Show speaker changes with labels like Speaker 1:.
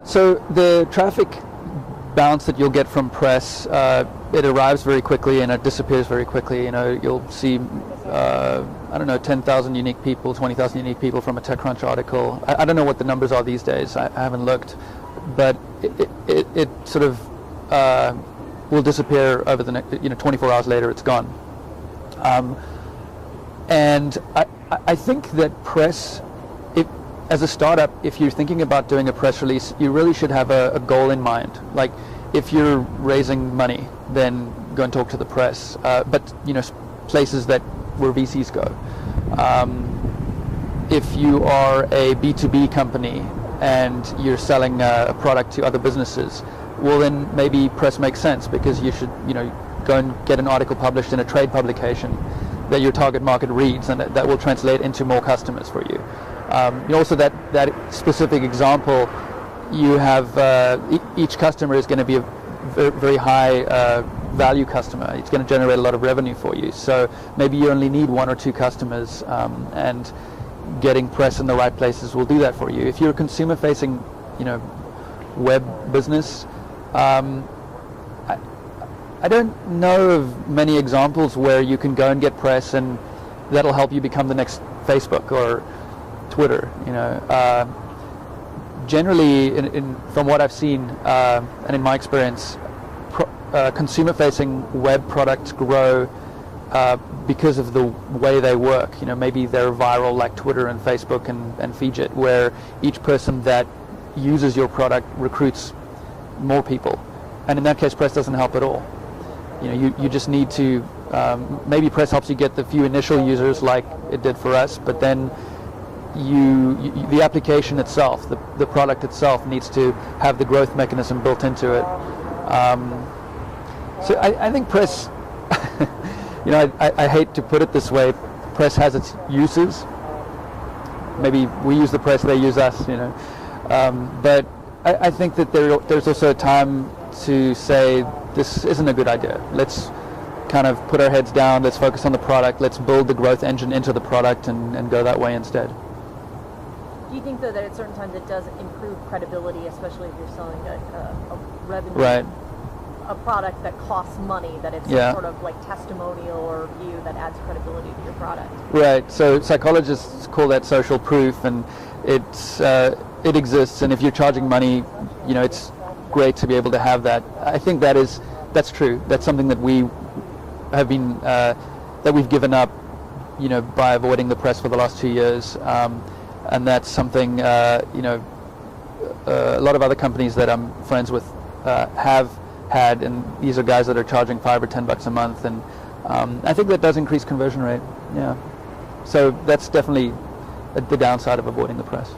Speaker 1: So the traffic bounce that you'll get from press, it arrives very quickly and it disappears very quickly. You'll see, 10,000 unique people, 20,000 unique people from a TechCrunch article. I don't know what the numbers are these days. I haven't looked, but it sort of will disappear over the next, 24 hours later. It's gone. And I think that press, as a startup, if you're thinking about doing a press release, you really should have a goal in mind. Like, if you're raising money, then go and talk to the press. But places where VCs go. If you are a B2B company and you're selling a product to other businesses, well, then maybe press makes sense, because you should, go and get an article published in a trade publication that your target market reads, and that will translate into more customers for you. Also, that specific example, you have each customer is going to be a very high value customer. It's going to generate a lot of revenue for you. So maybe you only need one or two customers, and getting press in the right places will do that for you. If you're a consumer-facing, web business, I don't know of many examples where you can go and get press and that'll help you become the next Facebook or Twitter. Generally, from what I've seen and in my experience, consumer-facing web products grow because of the way they work. Maybe they're viral like Twitter and Facebook and Feedjit, where each person that uses your product recruits more people. And in that case, press doesn't help at all. You just need to, maybe press helps you get the few initial users like it did for us, but then the application itself, the product itself needs to have the growth mechanism built into it. So I think press, I hate to put it this way, press has its uses. Maybe we use the press, they use us, but I think that there's also a time to say, this isn't a good idea. Let's kind of put our heads down, let's focus on the product, let's build the growth engine into the product and go that way instead.
Speaker 2: Do you think, though, that at certain times it does improve credibility, especially if you're selling a revenue,
Speaker 1: right,
Speaker 2: a product that costs money, that it's some sort of like testimonial or view that adds credibility to your product? Right,
Speaker 1: so psychologists call that social proof, and it exists, and if you're charging money, it's great to be able to have that. I think that's true. That's something that we have been that we've given up, by avoiding the press for the last 2 years, and that's something a lot of other companies that I'm friends with have had, and these are guys that are charging $5 or $10 a month, and I think that does increase conversion rate. Yeah, so that's definitely the downside of avoiding the press.